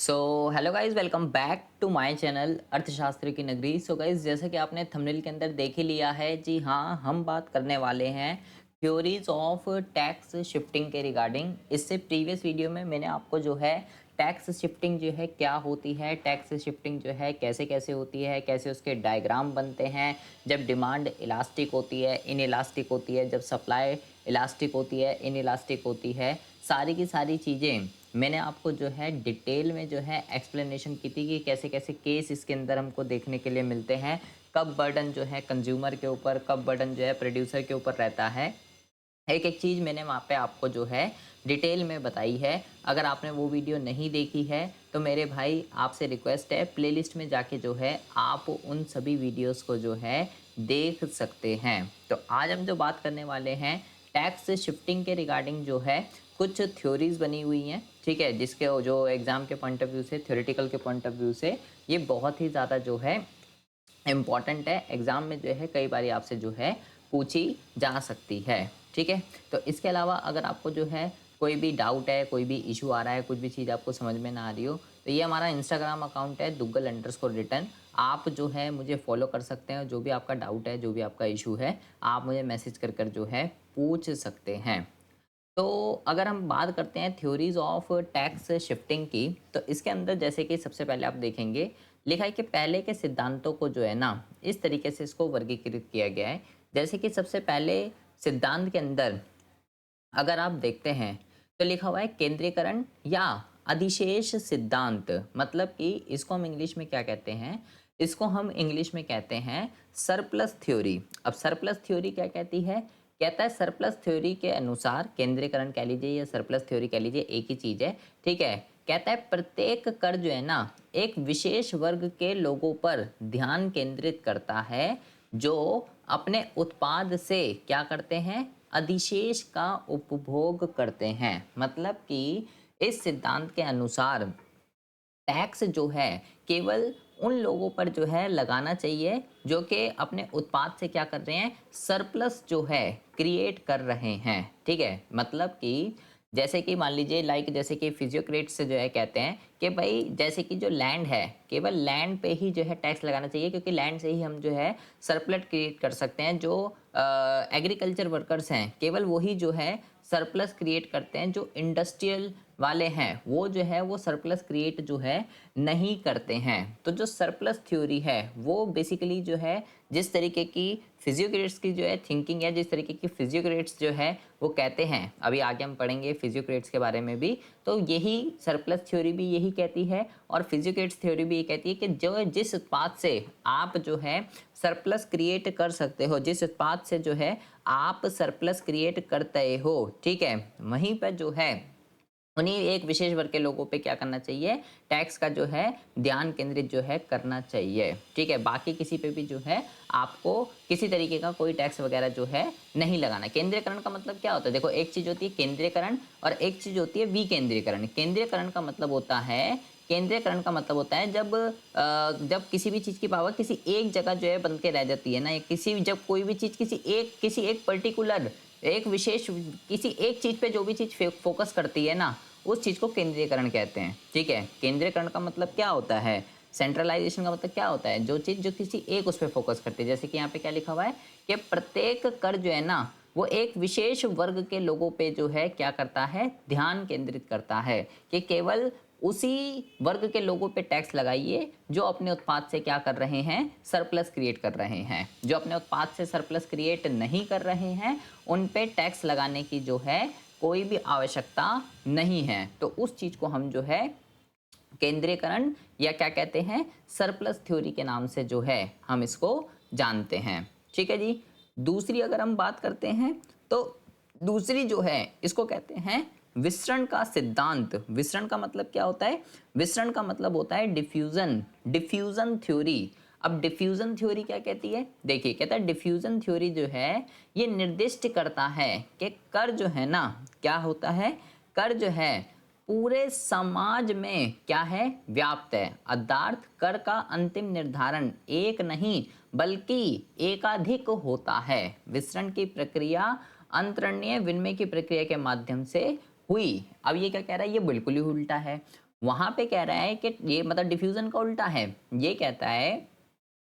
So hello guys, welcome back to my channel अर्थशास्त्र की नगरी। सो गाइज, जैसा कि आपने थंबनेल के अंदर देख ही लिया है, जी हाँ, हम बात करने वाले हैं थ्योरीज ऑफ टैक्स शिफ्टिंग के रिगार्डिंग। इससे प्रीवियस वीडियो में मैंने आपको जो है टैक्स शिफ्टिंग जो है क्या होती है, टैक्स शिफ्टिंग जो है कैसे कैसे होती है, कैसे उसके डायग्राम बनते हैं, जब डिमांड इलास्टिक होती है, इन इलास्टिक होती है, जब सप्लाई इलास्टिक होती है, इन इलास्टिक होती है, सारी की सारी चीज़ें मैंने आपको जो है डिटेल में जो है एक्सप्लेनेशन की थी कि कैसे कैसे केस इसके अंदर हमको देखने के लिए मिलते हैं, कब बर्डन जो है कंज्यूमर के ऊपर, कब बर्डन जो है प्रोड्यूसर के ऊपर रहता है। एक एक चीज़ मैंने वहाँ पे आपको जो है डिटेल में बताई है। अगर आपने वो वीडियो नहीं देखी है तो मेरे भाई आपसे रिक्वेस्ट है, प्लेलिस्ट में जाके जो है आप उन सभी वीडियोस को जो है देख सकते हैं। तो आज हम जो बात करने वाले हैं टैक्स शिफ्टिंग के रिगार्डिंग जो है कुछ थ्योरीज बनी हुई हैं, ठीक है, जिसके जो एग्ज़ाम के पॉइंट ऑफ व्यू से, थ्योरेटिकल के पॉइंट ऑफ व्यू से ये बहुत ही ज़्यादा जो है इम्पॉर्टेंट है। एग्ज़ाम में जो है कई बार आपसे जो है पूछी जा सकती है, ठीक है। तो इसके अलावा अगर आपको जो है कोई भी डाउट है, कोई भी इशू आ रहा है, कुछ भी चीज़ आपको समझ में ना आ रही हो, तो ये हमारा इंस्टाग्राम अकाउंट है दुग्गल_रिटर्न। आप जो है मुझे फॉलो कर सकते हैं। जो भी आपका डाउट है, जो भी आपका इशू है, आप मुझे मैसेज कर कर जो है पूछ सकते हैं। तो अगर हम बात करते हैं थ्योरीज ऑफ टैक्स शिफ्टिंग की, तो इसके अंदर जैसे कि सबसे पहले आप देखेंगे लिखा है कि पहले के सिद्धांतों को जो है ना इस तरीके से इसको वर्गीकृत किया गया है। जैसे कि सबसे पहले सिद्धांत के अंदर अगर आप देखते हैं तो लिखा हुआ है केंद्रीकरण या अधिशेष सिद्धांत। मतलब कि इसको हम इंग्लिश में क्या कहते हैं, इसको हम इंग्लिश में कहते हैं सरप्लस थ्योरी। अब सरप्लस थ्योरी क्या कहती है, कहता है सरप्लस थ्योरी के अनुसार, केंद्रीकरण कह लीजिए या सरप्लस थ्योरी कह लीजिए, एक ही चीज है, ठीक है। कहता है प्रत्येक कर जो है ना एक विशेष वर्ग के लोगों पर ध्यान केंद्रित करता है, जो अपने उत्पाद से क्या करते हैं, अधिशेष का उपभोग करते हैं। मतलब कि इस सिद्धांत के अनुसार टैक्स जो है केवल उन लोगों पर जो है लगाना चाहिए जो कि अपने उत्पाद से क्या कर रहे हैं, सरप्लस जो है क्रिएट कर रहे हैं, ठीक है। मतलब कि जैसे कि मान लीजिए जैसे कि फिजियोक्रेट्स से जो है कहते हैं कि भाई जैसे कि जो लैंड है, केवल लैंड पे ही जो है टैक्स लगाना चाहिए, क्योंकि लैंड से ही हम जो है सरप्लस क्रिएट कर सकते हैं। जो एग्रीकल्चर वर्कर्स हैं केवल वही जो है सरप्लस क्रिएट करते हैं, जो इंडस्ट्रियल वाले हैं वो जो है वो सरप्लस क्रिएट जो है नहीं करते हैं। तो जो सरप्लस थ्योरी है वो बेसिकली जो है जिस तरीके की फिजियोक्रेट्स की जो है थिंकिंग है, जिस तरीके की फिजियोक्रेट्स जो है वो कहते हैं, अभी आगे हम पढ़ेंगे फिजियोक्रेट्स के बारे में भी, तो यही सरप्लस थ्योरी भी यही कहती है और फिजियोक्रेट्स थ्योरी भी ये कहती है कि जो जिस उत्पाद से आप जो है सरप्लस क्रिएट कर सकते हो, जिस उत्पाद से जो है आप सरप्लस क्रिएट करते हो, ठीक है, वहीं पर जो है उन्हीं एक विशेष वर्ग के लोगों पे क्या करना चाहिए, टैक्स का जो है ध्यान केंद्रित जो है करना चाहिए, ठीक है। बाकी किसी पे भी जो है आपको किसी तरीके का कोई टैक्स वगैरह जो है नहीं लगाना। केंद्रीकरण का मतलब क्या होता है, देखो एक चीज होती है केंद्रीकरण और एक चीज होती है विकेंद्रीकरण। केंद्रीकरण का मतलब होता है, केंद्रीकरण का मतलब होता है जब किसी भी चीज की पावर किसी एक जगह जो है बन के रह जाती है ना, या किसी जब कोई भी चीज किसी एक पर्टिकुलर एक विशेष किसी एक चीज पे जो भी चीज फोकस करती है ना, उस चीज को केंद्रीकरण कहते हैं, ठीक है। केंद्रीकरण का मतलब क्या होता है, सेंट्रलाइजेशन का मतलब क्या होता है, जो चीज जो किसी एक उस पर फोकस करती है। जैसे कि यहाँ पे क्या लिखा हुआ है कि प्रत्येक कर जो है ना वो एक विशेष वर्ग के लोगों पे जो है क्या करता है, ध्यान केंद्रित करता है कि केवल उसी वर्ग के लोगों पे टैक्स लगाइए जो अपने उत्पाद से क्या कर रहे हैं, सरप्लस क्रिएट कर रहे हैं। जो अपने उत्पाद से सरप्लस क्रिएट नहीं कर रहे हैं उन पे टैक्स लगाने की जो है कोई भी आवश्यकता नहीं है। तो उस चीज को हम जो है केंद्रीकरण या क्या कहते हैं, सरप्लस थ्योरी के नाम से जो है हम इसको जानते हैं, ठीक है जी। दूसरी अगर हम बात करते हैं तो दूसरी जो है इसको कहते हैं विसरण का सिद्धांत। विसरण का मतलब क्या होता है, विसरण का मतलब होता है डिफ्यूजन, डिफ्यूजन थ्योरी। अब डिफ्यूजन थ्योरी क्या कहती है, देखिए कहता है डिफ्यूजन थ्योरी जो है ये निर्दिष्ट करता है कि कर जो है ना क्या होता है, कर जो है पूरे समाज में क्या है, व्याप्त है। अर्थात कर का अंतिम निर्धारण एक नहीं बल्कि एकाधिक होता है। विसरण की प्रक्रिया अंतरण्य विनिमय की प्रक्रिया के माध्यम से हुई। अब ये क्या कह रहा है, ये बिल्कुल ही उल्टा है। वहां पे कह रहा है कि ये मतलब डिफ्यूजन का उल्टा है। ये कहता है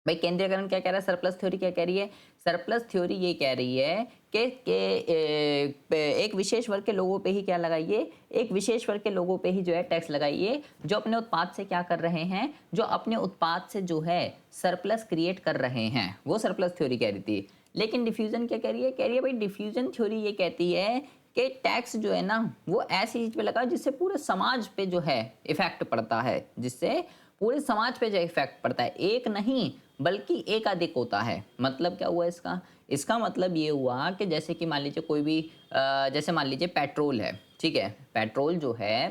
भाई केंद्रीयकरण क्या कह रहा है, सरप्लस थ्योरी क्या कह रही है, सरप्लस थ्योरी ये कह रही है कि एक विशेष वर्ग के लोगों पे ही क्या लगाइए, एक विशेष वर्ग के लोगों पे ही जो है टैक्स लगाइए जो अपने उत्पाद से क्या कर रहे हैं, जो अपने उत्पाद से जो है सरप्लस क्रिएट कर रहे हैं, वो सरप्लस थ्योरी कह रही थी। लेकिन डिफ्यूजन क्या कह रही है भाई, डिफ्यूजन थ्योरी ये कहती है कि टैक्स जो है ना वो ऐसी चीज पे लगा जिससे पूरे समाज पे जो है इफेक्ट पड़ता है, जिससे पूरे समाज पे जो इफेक्ट पड़ता है, एक नहीं बल्कि एकाधिक होता है। मतलब क्या हुआ इसका, इसका मतलब ये हुआ कि जैसे कि मान लीजिए कोई भी जैसे मान लीजिए पेट्रोल है, ठीक है, पेट्रोल जो है,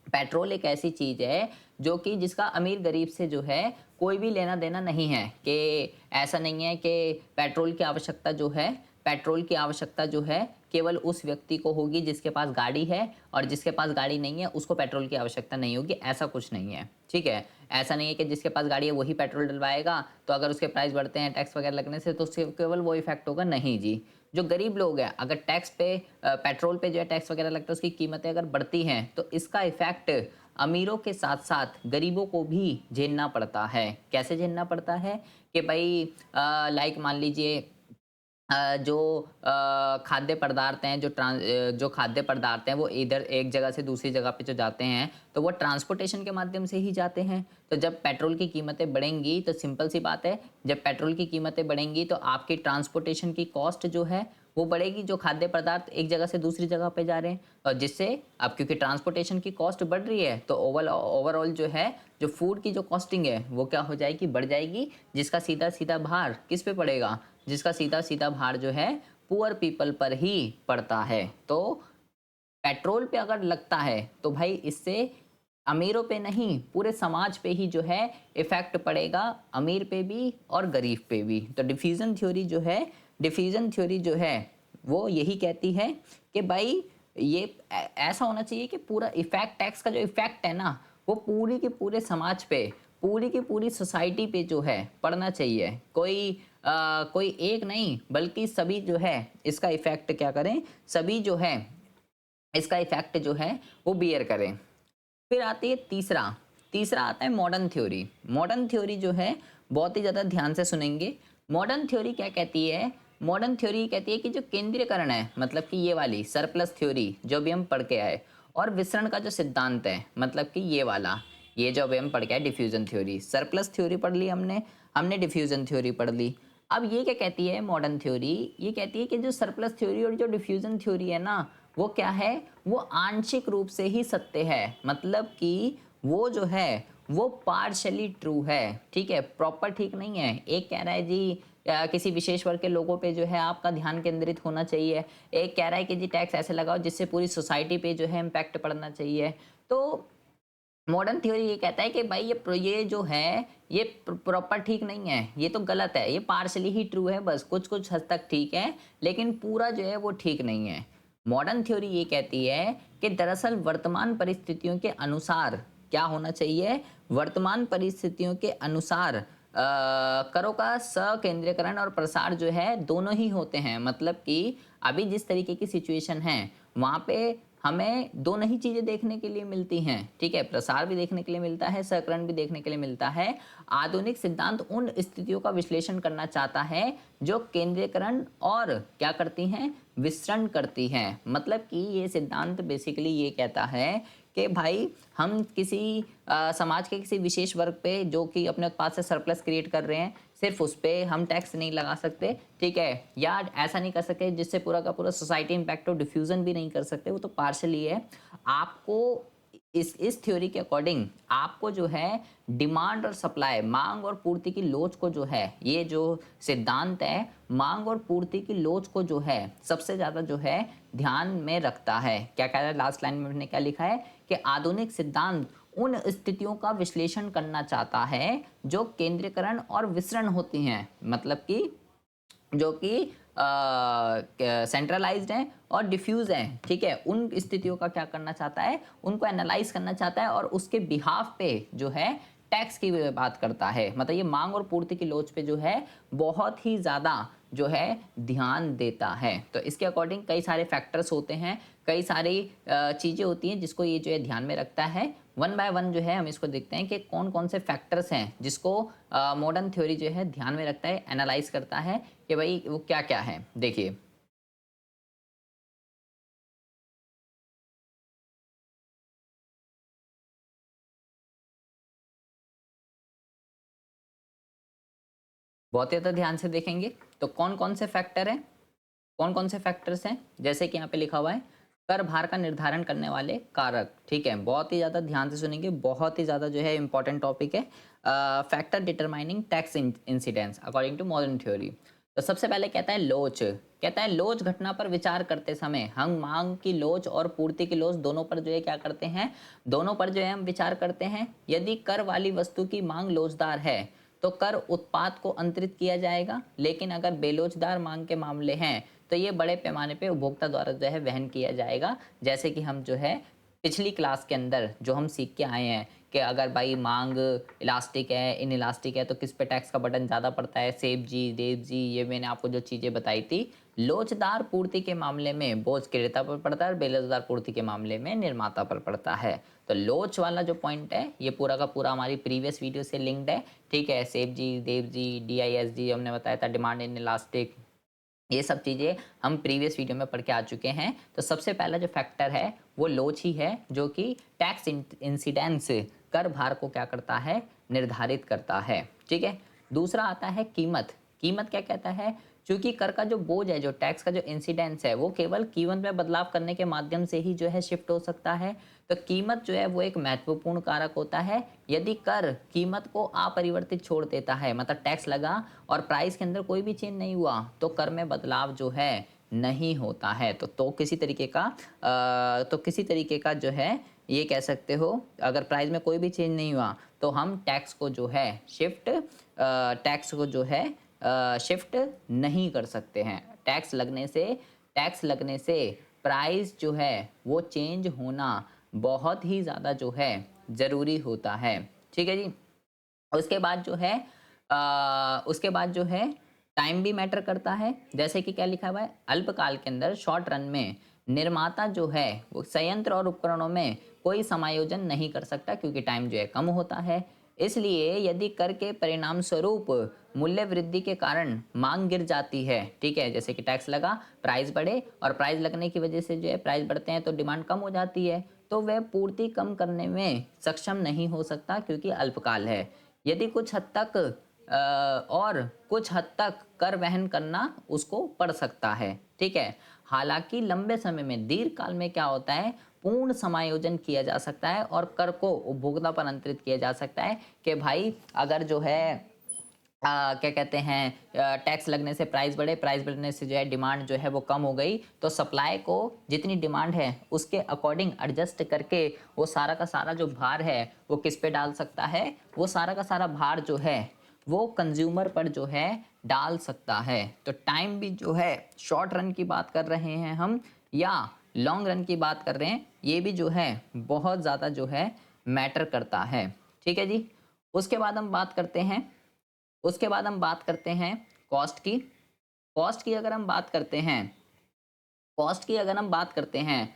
पेट्रोल एक ऐसी चीज है जो कि जिसका अमीर गरीब से जो है कोई भी लेना देना नहीं है, कि ऐसा नहीं है कि पेट्रोल की आवश्यकता जो है, पेट्रोल की आवश्यकता जो है केवल उस व्यक्ति को होगी जिसके पास गाड़ी है, और जिसके पास गाड़ी नहीं है उसको पेट्रोल की आवश्यकता नहीं होगी, ऐसा कुछ नहीं है, ठीक है। ऐसा नहीं है कि जिसके पास गाड़ी है वही पेट्रोल डलवाएगा तो अगर उसके प्राइस बढ़ते हैं टैक्स वगैरह लगने से तो उससे केवल वो इफेक्ट होगा, नहीं जी। जो गरीब लोग हैं अगर टैक्स पे पेट्रोल पे जो है टैक्स वगैरह लगता है, उसकी कीमतें अगर बढ़ती हैं तो इसका इफेक्ट अमीरों के साथ साथ गरीबों को भी झेलना पड़ता है। कैसे झेलना पड़ता है कि भाई लाइक मान लीजिए जो खाद्य पदार्थ हैं, जो खाद्य पदार्थ हैं वो इधर एक जगह से दूसरी जगह पे जो जाते हैं तो वो ट्रांसपोर्टेशन के माध्यम से ही जाते हैं। तो जब पेट्रोल की कीमतें बढ़ेंगी तो सिंपल सी बात है, जब पेट्रोल की कीमतें बढ़ेंगी तो आपकी ट्रांसपोर्टेशन की कॉस्ट जो है वो बढ़ेगी, जो खाद्य पदार्थ एक जगह से दूसरी जगह पे जा रहे हैं, और जिससे अब क्योंकि ट्रांसपोर्टेशन की कॉस्ट बढ़ रही है तो ओवरऑल जो है जो फूड की जो कॉस्टिंग है वो क्या हो जाएगी, बढ़ जाएगी, जिसका सीधा सीधा भार किस पे पड़ेगा, जिसका सीधा सीधा भार जो है पुअर पीपल पर ही पड़ता है। तो पेट्रोल पे अगर लगता है तो भाई इससे अमीरों पे नहीं पूरे समाज पे ही जो है इफेक्ट पड़ेगा, अमीर पे भी और गरीब पे भी। तो डिफ्यूजन थ्योरी जो है, डिफ्यूजन थ्योरी जो है वो यही कहती है कि भाई ये ऐसा होना चाहिए कि पूरा इफेक्ट, टैक्स का जो इफेक्ट है ना वो पूरी के पूरे समाज पे, पूरी की पूरी सोसाइटी पे जो है पड़ना चाहिए। कोई एक नहीं बल्कि सभी जो है इसका इफेक्ट क्या करें, सभी जो है इसका इफेक्ट जो है वो बियर करें। फिर आती है तीसरा, तीसरा आता है मॉडर्न थ्योरी। मॉडर्न थ्योरी जो है बहुत ही ज़्यादा ध्यान से सुनेंगे। मॉडर्न थ्योरी क्या कहती है, मॉडर्न थ्योरी कहती है कि जो केंद्रीकरण है, मतलब कि ये वाली सरप्लस थ्योरी जो भी हम पढ़ के आए, और विसरण का जो सिद्धांत है, मतलब कि ये वाला, ये जो अभी हम पढ़ के आए डिफ्यूजन थ्योरी, सरप्लस थ्योरी पढ़ ली हमने, हमने डिफ्यूजन थ्योरी पढ़ ली। अब ये क्या कहती है मॉडर्न थ्योरी, ये कहती है कि जो सरप्लस थ्योरी और जो डिफ्यूजन थ्योरी है ना वो क्या है, वो आंशिक रूप से ही सत्य है, मतलब कि वो जो है वो पार्शली ट्रू है, ठीक है, प्रॉपर ठीक नहीं है। एक कह रहा है जी किसी विशेष वर्ग के लोगों पे जो है आपका ध्यान केंद्रित होना चाहिए, एक कह रहा है कि जी टैक्स ऐसे लगाओ जिससे पूरी सोसाइटी पे जो है इम्पैक्ट पड़ना चाहिए। तो मॉडर्न थ्योरी ये कहता है कि भाई ये जो है ये प्रॉपर ठीक नहीं है, ये तो गलत है, ये पार्शली ही ट्रू है, बस कुछ कुछ हद तक ठीक है लेकिन पूरा जो है वो ठीक नहीं है। मॉडर्न थ्योरी ये कहती है कि दरअसल वर्तमान परिस्थितियों के अनुसार क्या होना चाहिए, वर्तमान परिस्थितियों के अनुसार करों का सकेंद्रीकरण और प्रसार जो है दोनों ही होते हैं। मतलब कि अभी जिस तरीके की सिचुएशन है वहाँ पे हमें दोनों ही चीज़ें देखने के लिए मिलती हैं, ठीक है, प्रसार भी देखने के लिए मिलता है, सकरण भी देखने के लिए मिलता है। आधुनिक सिद्धांत उन स्थितियों का विश्लेषण करना चाहता है जो केंद्रीकरण और क्या करती हैं, विसरण करती हैं। मतलब कि ये सिद्धांत बेसिकली ये कहता है कि भाई हम किसी समाज के किसी विशेष वर्ग पे जो कि अपने उत्पाद से सरप्लस क्रिएट कर रहे हैं, सिर्फ उस पर हम टैक्स नहीं लगा सकते, ठीक है, या ऐसा नहीं कर सकते जिससे पूरा का पूरा सोसाइटी इम्पैक्ट हो, डिफ्यूजन भी नहीं कर सकते, वो तो पार्शली है। आपको इस थ्योरी के अकॉर्डिंग आपको जो है डिमांड और सप्लाई, मांग और पूर्ति की लोच को जो है, ये जो सिद्धांत है मांग और पूर्ति की लोच को जो है सबसे ज़्यादा जो है ध्यान में रखता है। क्या कह रहा है लास्ट लाइन में मैंने क्या लिखा है कि आधुनिक सिद्धांत उन स्थितियों का विश्लेषण करना चाहता है जो केंद्रीकरण और विसरण होती हैं, मतलब कि जो कि सेंट्रलाइज्ड हैं और डिफ्यूज हैं, ठीक है, उन स्थितियों का क्या करना चाहता है, उनको एनालाइज करना चाहता है और उसके बिहाफ पे जो है टैक्स की बात करता है। मतलब ये मांग और पूर्ति की लोच पे जो है बहुत ही ज़्यादा जो है ध्यान देता है। तो इसके अकॉर्डिंग कई सारे फैक्टर्स होते हैं, कई सारी चीज़ें होती हैं जिसको ये जो है ध्यान में रखता है। वन बाय वन जो है हम इसको देखते हैं कि कौन कौन से फैक्टर्स हैं जिसको मॉडर्न थ्योरी जो है ध्यान में रखता है, एनालाइज करता है कि भाई वो क्या क्या है। देखिए, बहुत ही ज़्यादा ध्यान से देखेंगे तो कौन कौन से फैक्टर हैं, कौन कौन से फैक्टर्स हैं, जैसे कि यहाँ पे लिखा हुआ है कर भार का निर्धारण करने वाले कारक। ठीक है, बहुत ही ज़्यादा ध्यान से सुनेंगे, बहुत ही ज़्यादा जो है इंपॉर्टेंट टॉपिक है। Factor determining tax incidence according to modern theory. तो सबसे पहले कहता है लोच, कहता है लोच घटना पर विचार करते समय हम मांग की लोच और पूर्ति की लोच दोनों पर जो है क्या करते हैं, दोनों पर जो है हम विचार करते हैं। यदि कर वाली वस्तु की मांग लोचदार है तो कर उत्पाद को अंतरित किया जाएगा, लेकिन अगर बेलोचदार मांग के मामले हैं तो ये बड़े पैमाने पे उपभोक्ता द्वारा जो है वहन किया जाएगा। जैसे कि हम जो है पिछली क्लास के अंदर जो हम सीख के आए हैं कि अगर भाई मांग इलास्टिक है, इन इलास्टिक है, तो किस पे टैक्स का बटन ज़्यादा पड़ता है, सेब जी, देव जी, ये मैंने आपको जो चीज़ें बताई थी। लोचदार पूर्ति के मामले में बोझ क्रेता पर पड़ता है और बेलोचदार पूर्ति के मामले में निर्माता पर पड़ता है। तो लोच वाला जो पॉइंट है ये पूरा का पूरा हमारी प्रीवियस वीडियो से लिंक्ड है। ठीक है, सेब जी, देव जी, DISG हमने बताया था, डिमांड इन इलास्टिक, ये सब चीज़ें हम प्रीवियस वीडियो में पढ़ के आ चुके हैं। तो सबसे पहला जो फैक्टर है वो लोच ही है, जो कि टैक्स इंसिडेंस कर भार को क्या करता है, निर्धारित करता है। ठीक है, दूसरा आता है कीमत। कीमत क्या कहता है, चूंकि कर का जो बोझ है, जो टैक्स का जो इंसिडेंस है, वो केवल कीमत में बदलाव करने के माध्यम से ही जो है शिफ्ट हो सकता है। तो कीमत जो है वो एक महत्वपूर्ण कारक होता है। यदि कर कीमत को अपरिवर्तित छोड़ देता है, मतलब टैक्स लगा और प्राइस के अंदर कोई भी चेंज नहीं हुआ, तो कर में बदलाव जो है नहीं होता है। तो किसी तरीके का जो है ये कह सकते हो, अगर प्राइस में कोई भी चेंज नहीं हुआ तो हम टैक्स को जो है शिफ्ट नहीं कर सकते हैं। टैक्स लगने से प्राइस जो है वो चेंज होना बहुत ही ज़्यादा जो है ज़रूरी होता है। ठीक है जी। उसके बाद जो है टाइम भी मैटर करता है। जैसे कि क्या लिखा हुआ है, अल्पकाल के अंदर शॉर्ट रन में निर्माता जो है वो संयंत्र और उपकरणों में कोई समायोजन नहीं कर सकता, क्योंकि टाइम जो है कम होता है। इसलिए यदि कर के परिणाम स्वरूप मूल्य वृद्धि के कारण मांग गिर जाती है, ठीक है, जैसे कि टैक्स लगा, प्राइस बढ़े, और प्राइस लगने की वजह से जो है प्राइस बढ़ते हैं तो डिमांड कम हो जाती है, तो वह पूर्ति कम करने में सक्षम नहीं हो सकता, क्योंकि अल्पकाल है। यदि कुछ हद तक कर वहन करना उसको पड़ सकता है। ठीक है, हालांकि लंबे समय में, दीर्घ काल में क्या होता है, पूर्ण समायोजन किया जा सकता है और कर को उपभोक्ता पर अंतरित किया जा सकता है कि भाई अगर जो है क्या कहते हैं, टैक्स लगने से प्राइस बढ़े, प्राइस बढ़ने से जो है डिमांड जो है वो कम हो गई, तो सप्लाई को जितनी डिमांड है उसके अकॉर्डिंग एडजस्ट करके वो सारा का सारा जो भार है वो किस पे डाल सकता है, वो सारा का सारा भार जो है वो कंज्यूमर पर जो है डाल सकता है। तो टाइम भी जो है, शॉर्ट रन की बात कर रहे हैं हम या लॉन्ग रन की बात कर रहे हैं, ये भी जो है बहुत ज़्यादा जो है मैटर करता है। ठीक है जी। उसके बाद हम बात करते हैं कॉस्ट की। कॉस्ट की अगर हम बात करते हैं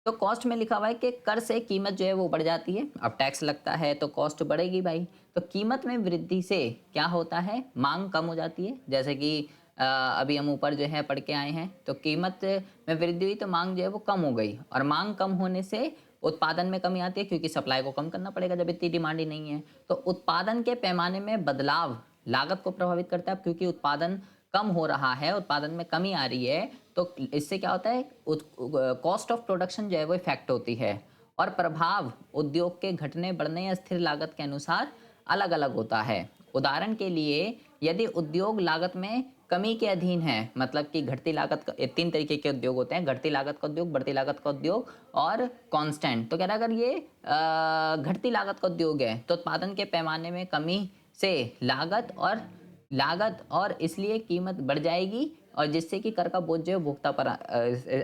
तो कॉस्ट में लिखा हुआ है कि कर से कीमत जो है वो बढ़ जाती है। अब टैक्स लगता है तो कॉस्ट बढ़ेगी भाई। तो कीमत में वृद्धि से क्या होता है, मांग कम हो जाती है। जैसे कि अभी हम ऊपर जो है पढ़ के आए हैं, तो कीमत में वृद्धि हुई तो मांग जो है वो कम हो गई, और मांग कम होने से उत्पादन में कमी आती है, क्योंकि सप्लाई को कम करना पड़ेगा जब इतनी डिमांड ही नहीं है। तो उत्पादन के पैमाने में बदलाव लागत को प्रभावित करता है, क्योंकि उत्पादन कम हो रहा है, उत्पादन में कमी आ रही है, तो इससे क्या होता है, कॉस्ट ऑफ प्रोडक्शन जो है वो इफेक्ट होती है, और प्रभाव उद्योग के घटने बढ़ने या स्थिर लागत के अनुसार अलग अलग होता है। उदाहरण के लिए यदि उद्योग लागत में कमी के अधीन है, मतलब कि घटती लागत का, तीन तरीके के उद्योग होते हैं, घटती लागत का उद्योग, बढ़ती लागत का उद्योग और कांस्टेंट। तो कह रहा है अगर ये घटती लागत का उद्योग है तो उत्पादन के पैमाने में कमी से लागत और इसलिए कीमत बढ़ जाएगी, और जिससे कि कर का बोझ जो है उपभोक्ता पर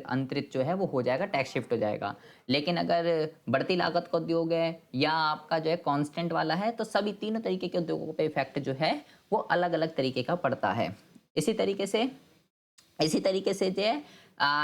अंतरित जो है वो हो जाएगा, टैक्स शिफ्ट हो जाएगा। लेकिन अगर बढ़ती लागत का उद्योग है या आपका जो है कांस्टेंट वाला है, तो सभी तीनों तरीके के उद्योगों पे इफेक्ट जो है वो अलग अलग तरीके का पड़ता है। इसी तरीके से जो है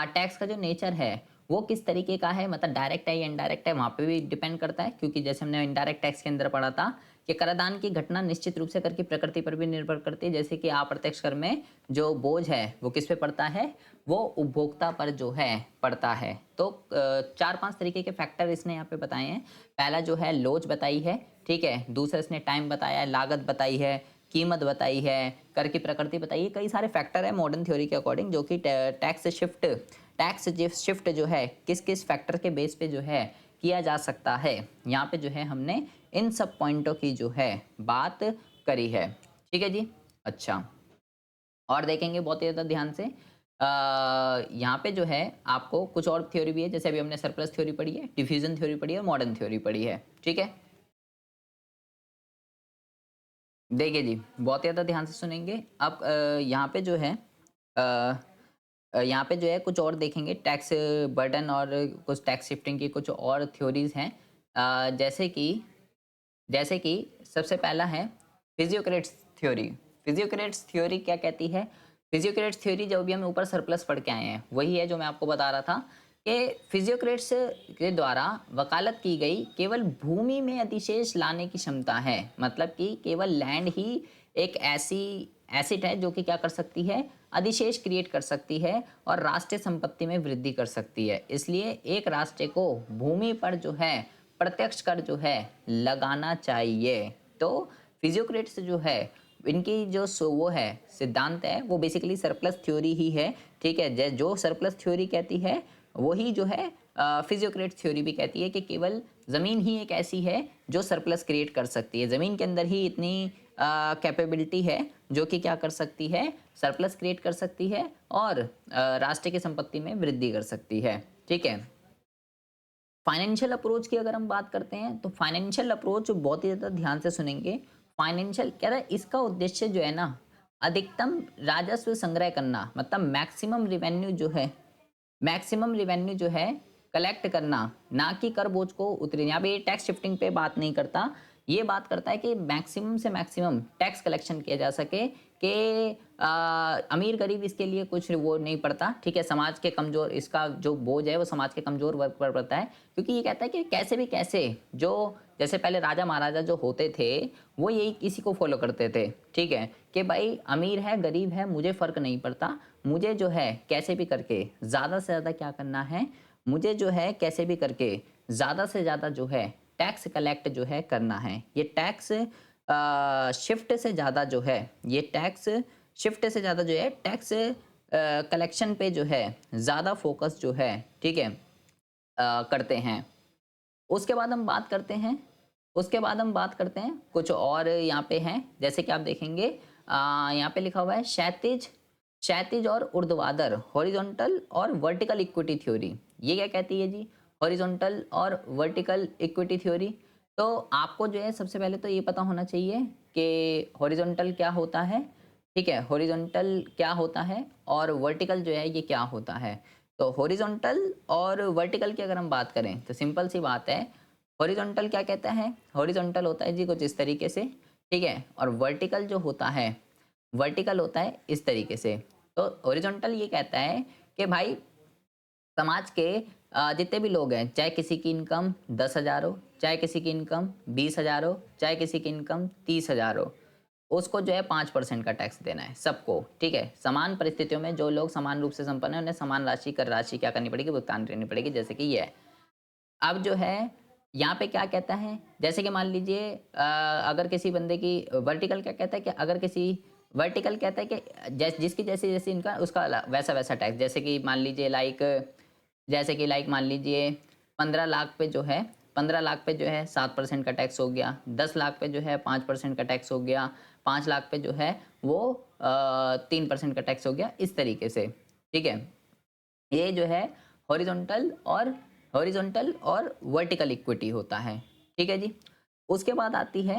टैक्स का जो नेचर है वो किस तरीके का है, मतलब डायरेक्ट है या इनडायरेक्ट है, वहाँ पे भी डिपेंड करता है। क्योंकि जैसे हमने इनडायरेक्ट टैक्स के अंदर पढ़ा था कि कराधान की घटना निश्चित रूप से कर की प्रकृति पर भी निर्भर करती है। जैसे कि अप्रत्यक्ष कर में जो बोझ है वो किस पे पड़ता है, वो उपभोक्ता पर जो है पड़ता है। तो 4-5 तरीके के फैक्टर इसने यहाँ पे बताए हैं। पहला जो है लोच बताई है, ठीक है। दूसरा इसने टाइम बताया है, लागत बताई है, कीमत बताई है, कर की प्रकृति बताई है। कई सारे फैक्टर है मॉडर्न थ्योरी के अकॉर्डिंग, जो कि टैक्स शिफ्ट जो है किस किस फैक्टर के बेस पे जो है किया जा सकता है। यहाँ पे जो है हमने इन सब पॉइंटों की जो है बात करी है, ठीक है जी। अच्छा, और देखेंगे बहुत ही ज़्यादा ध्यान से यहाँ पे जो है आपको कुछ और थ्योरी भी है। जैसे अभी हमने सरप्लस थ्योरी पढ़ी है, डिफ्यूजन थ्योरी पढ़ी है, मॉडर्न थ्योरी पढ़ी है, ठीक है। देखिए जी, बहुत ज़्यादा ध्यान से सुनेंगे। अब यहाँ पे जो है यहाँ पे जो है कुछ और देखेंगे, टैक्स बर्डन और कुछ टैक्स शिफ्टिंग की कुछ और थ्योरीज हैं। जैसे कि सबसे पहला है फिजियोक्रेट्स थ्योरी। फिजियोक्रेट्स थ्योरी क्या कहती है? फिजियोक्रेट्स थ्योरी जो भी हम ऊपर सरप्लस पढ़ के आए हैं वही है जो मैं आपको बता रहा था कि फिजियोक्रेट्स के द्वारा वकालत की गई केवल भूमि में अधिशेष लाने की क्षमता है। मतलब कि केवल लैंड ही एक ऐसी एसिड है जो कि क्या कर सकती है, अधिशेष क्रिएट कर सकती है और राष्ट्रीय संपत्ति में वृद्धि कर सकती है। इसलिए एक राष्ट्र को भूमि पर जो है प्रत्यक्ष कर जो है लगाना चाहिए। तो फिजियोक्रेट्स जो है इनकी जो वो है सिद्धांत है वो बेसिकली सरप्लस थ्योरी ही है, ठीक है। जो सरप्लस थ्योरी कहती है वही जो है फिजियोक्रेट्स थ्योरी भी कहती है कि केवल ज़मीन ही एक ऐसी है जो सरप्लस क्रिएट कर सकती है। ज़मीन के अंदर ही इतनी कैपेबिलिटी है जो कि क्या कर सकती है, सरप्लस क्रिएट कर सकती है और राष्ट्र की संपत्ति में वृद्धि कर सकती है, ठीक है। फाइनेंशियल अप्रोच की अगर हम बात करते हैं तो फाइनेंशियल अप्रोच बहुत ही ज़्यादा ध्यान से सुनेंगे। फाइनेंशियल कह रहा है इसका उद्देश्य जो है ना, अधिकतम राजस्व संग्रह करना, मतलब मैक्सिमम रिवेन्यू जो है कलेक्ट करना, ना कि कर बोझ को उतरे। यहाँ पे टैक्स शिफ्टिंग पे बात नहीं करता, ये बात करता है कि मैक्सिमम से मैक्सिमम टैक्स कलेक्शन किया जा सके कि अमीर गरीब इसके लिए कुछ वो नहीं पड़ता, ठीक है। समाज के कमजोर, इसका जो बोझ है वो समाज के कमजोर वर्ग पर पड़ता है। क्योंकि ये कहता है कि कैसे भी कैसे जो जैसे पहले राजा महाराजा जो होते थे वो यही किसी को फॉलो करते थे, ठीक है, कि भाई अमीर है गरीब है मुझे फ़र्क नहीं पड़ता, मुझे जो है कैसे भी करके ज़्यादा से ज़्यादा क्या करना है, मुझे जो है कैसे भी करके ज़्यादा से ज़्यादा जो है टैक्स कलेक्ट जो है करना है। ये टैक्स शिफ्ट से ज़्यादा जो है, ये टैक्स शिफ्ट से ज़्यादा जो है टैक्स कलेक्शन पे जो है ज़्यादा फोकस जो है, ठीक है, करते हैं। उसके बाद हम बात करते हैं कुछ और यहाँ पे हैं। जैसे कि आप देखेंगे यहाँ पे लिखा हुआ है क्षैतिज क्षैतिज और ऊर्ध्वाधर, हॉरिजॉन्टल और वर्टिकल इक्विटी थ्योरी। ये क्या कहती है जी? हॉरिजॉन्टल और वर्टिकल इक्विटी थ्योरी। तो आपको जो है सबसे पहले तो ये पता होना चाहिए कि हॉरिजॉन्टल क्या होता है, ठीक है, हॉरिजॉन्टल क्या होता है और वर्टिकल जो है ये क्या होता है। तो हॉरिजॉन्टल और वर्टिकल की अगर हम बात करें तो सिंपल सी बात है, हॉरिजॉन्टल क्या कहता है, हॉरिजॉन्टल होता है जी कुछ इस तरीके से, ठीक है, और वर्टिकल जो होता है, वर्टिकल होता है इस तरीके से। तो हॉरिजॉन्टल ये कहता है कि भाई समाज के जितने भी लोग हैं, चाहे किसी की इनकम 10,000 हो, चाहे किसी की इनकम 20,000 हो, चाहे किसी की इनकम 30,000 हो, उसको जो है 5% का टैक्स देना है सबको, ठीक है। समान परिस्थितियों में जो लोग समान रूप से संपन्न है उन्हें समान राशि कर राशि क्या करनी पड़ेगी, भुगतान करनी पड़ेगी, जैसे कि ये है। अब जो है यहाँ पे क्या कहता है, जैसे कि मान लीजिए अगर किसी बंदे की वर्टिकल क्या कहता है कि अगर किसी वर्टिकल कहता है कि जिसकी जैसे जैसे इनका उसका वैसा वैसा टैक्स, जैसे कि लाइक मान लीजिए 15 लाख पे जो है 15 लाख पे जो है 7% का टैक्स हो गया, 10 लाख पे जो है 5% का टैक्स हो गया, 5 लाख पे जो है वो 3% का टैक्स हो गया, इस तरीके से, ठीक है। ये जो है हॉरिजॉन्टल और वर्टिकल इक्विटी होता है, ठीक है जी। उसके बाद आती है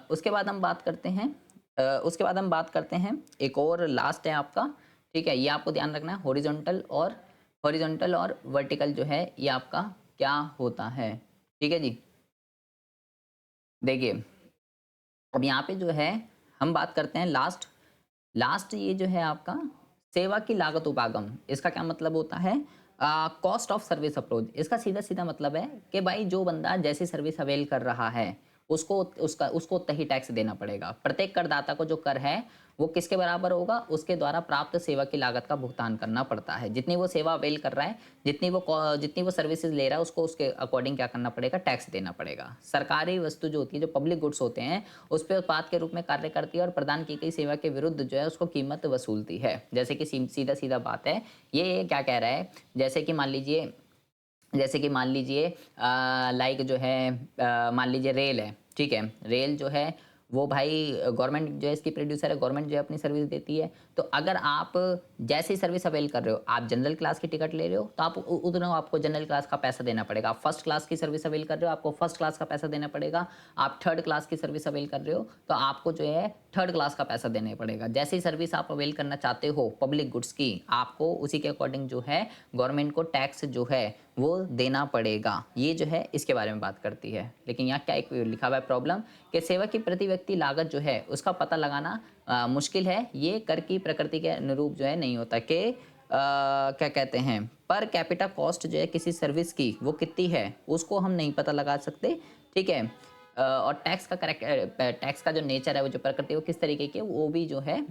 उसके बाद हम बात करते हैं एक और लास्ट है आपका, ठीक है। ये आपको ध्यान रखना है, हॉरिजॉन्टल और वर्टिकल जो है ये आपका क्या होता है, ठीक है जी। देखिए अब यहाँ पे जो है हम बात करते हैं लास्ट ये जो है आपका सेवा की लागत उपागम, इसका क्या मतलब होता है? Cost of service approach. इसका सीधा सीधा मतलब है कि भाई जो बंदा जैसी सर्विस अवेल कर रहा है उसको उतना ही टैक्स देना पड़ेगा। प्रत्येक करदाता को जो कर है वो किसके बराबर होगा? उसके द्वारा प्राप्त सेवा की लागत का भुगतान करना पड़ता है। जितनी वो सेवा अवेल कर रहा है, जितनी वो सर्विसेज ले रहा है, उसको उसके अकॉर्डिंग क्या करना पड़ेगा? टैक्स देना पड़ेगा। सरकारी वस्तु जो होती है, जो पब्लिक गुड्स होते हैं, उस पे उत्पाद के रूप में कार्य करती है और प्रदान की गई सेवा के विरुद्ध जो है उसको कीमत वसूलती है। जैसे कि सीधा सीधा बात है, ये क्या कह रहा है? जैसे कि मान लीजिए लाइक जो है मान लीजिए रेल है, ठीक है? रेल जो है वो भाई गवर्नमेंट जो है इसकी प्रोड्यूसर है, गवर्नमेंट जो है अपनी सर्विस देती है। तो अगर आप जैसी सर्विस अवेल कर रहे हो, आप जनरल क्लास की टिकट ले रहे हो तो आप उतना आपको जनरल क्लास का पैसा देना पड़ेगा। आप फर्स्ट क्लास की सर्विस अवेल कर रहे हो, आपको फर्स्ट क्लास का पैसा देना पड़ेगा। आप थर्ड क्लास की सर्विस अवेल कर रहे हो तो आपको जो है थर्ड क्लास का पैसा देना पड़ेगा। जैसी सर्विस आप अवेल करना चाहते हो पब्लिक गुड्स की, आपको उसी के अकॉर्डिंग जो है गवर्नमेंट को टैक्स जो है वो देना पड़ेगा। ये जो है इसके बारे में बात करती है। लेकिन यहाँ क्या एक लिखा हुआ है प्रॉब्लम, कि सेवा की प्रति व्यक्ति लागत जो है उसका पता लगाना मुश्किल है। ये कर की प्रकृति के अनुरूप जो है नहीं होता कि क्या कहते हैं, पर कैपिटा कॉस्ट जो है किसी सर्विस की वो कितनी है उसको हम नहीं पता लगा सकते, ठीक है? और टैक्स का जो नेचर है, वो जो प्रकृति है वो किस तरीके की है, वो भी जो है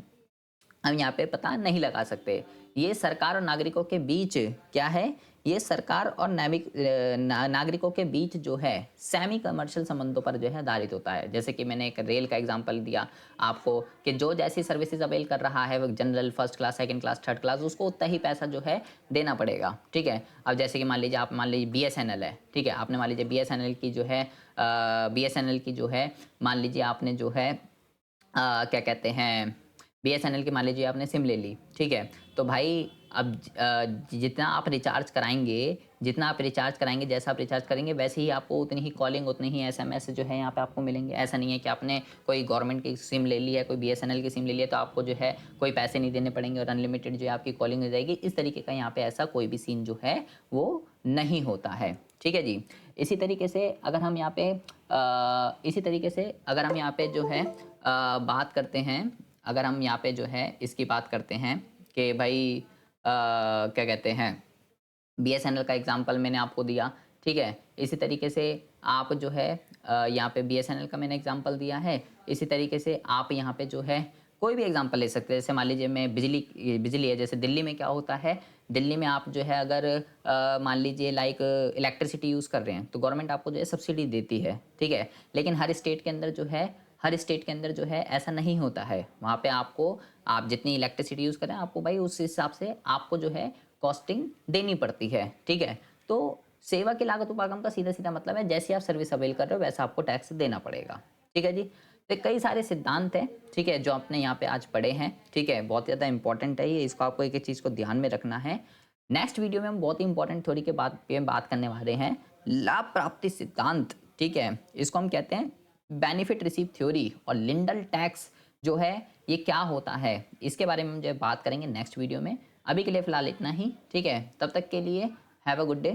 हम यहाँ पे पता नहीं लगा सकते। ये सरकार और नागरिकों के बीच क्या है? ये सरकार और नागरिकों के बीच जो है सेमी कमर्शियल संबंधों पर जो है आधारित होता है। जैसे कि मैंने एक रेल का एग्जांपल दिया आपको कि जो जैसी सर्विसेज अवेल कर रहा है वो general, first class, second class, third class, उसको उतना ही पैसा जो है देना पड़ेगा, ठीक है? अब जैसे कि मान लीजिए बीएसएनएल है, ठीक है? आपने मान लीजिए बीएसएनएल की जो है मान लीजिए आपने जो है क्या कहते हैं, बीएसएनएल की मान लीजिए आपने सिम ले ली, ठीक है? तो भाई अब जितना आप रिचार्ज कराएँगे, जैसा आप रिचार्ज करेंगे वैसे ही आपको उतनी ही कॉलिंग, उतनी ही एसएमएस जो है यहाँ पे आपको मिलेंगे। ऐसा नहीं है कि आपने कोई गवर्नमेंट की सिम ले ली है, कोई बीएसएनएल की सिम ले ली है तो आपको जो है कोई पैसे नहीं देने पड़ेंगे और अनलिमिटेड जो है आपकी कॉलिंग हो जाएगी। इस तरीके का यहाँ पे ऐसा कोई भी सीन जो है वो नहीं होता है, ठीक है जी? इसी तरीके से अगर हम यहाँ पे जो है बात करते हैं, अगर हम यहाँ पे जो है इसकी बात करते हैं कि भाई क्या कहते हैं, बीएसएनएल का एग्जांपल मैंने आपको दिया, ठीक है? इसी तरीके से आप जो है यहाँ पे बीएसएनएल का मैंने एग्जांपल दिया है। इसी तरीके से आप यहाँ पे जो है कोई भी एग्जांपल ले सकते हैं। जैसे मान लीजिए मैं बिजली है, जैसे दिल्ली में क्या होता है, दिल्ली में आप जो है अगर मान लीजिए लाइक इलेक्ट्रिसिटी यूज़ कर रहे हैं तो गवर्नमेंट आपको जो है सब्सिडी देती है, ठीक है? लेकिन हर स्टेट के अंदर जो है ऐसा नहीं होता है। वहाँ पे आप जितनी इलेक्ट्रिसिटी यूज़ करें आपको भाई उस हिसाब से आपको जो है कॉस्टिंग देनी पड़ती है, ठीक है? तो सेवा की लागत उपागम का सीधा-सीधा मतलब है जैसी आप सर्विस अवेल कर रहे हो वैसा आपको टैक्स देना पड़ेगा, ठीक है जी? तो कई सारे सिद्धांत हैं, ठीक है, जो आपने यहाँ पे आज पढ़े हैं, ठीक है? बहुत ज़्यादा इंपॉर्टेंट है ये, इसको आपको एक-एक चीज़ को ध्यान में रखना है। नेक्स्ट वीडियो में हम बहुत ही इंपॉर्टेंट थ्योरी के बात करने वाले हैं, लाभ प्राप्ति सिद्धांत, ठीक है? इसको हम कहते हैं बेनिफिट रिसीव थ्योरी। और लिंडल टैक्स जो है ये क्या होता है, इसके बारे में हम जो है बात करेंगे नेक्स्ट वीडियो में। अभी के लिए फ़िलहाल इतना ही, ठीक है? तब तक के लिए हैव अ गुड डे।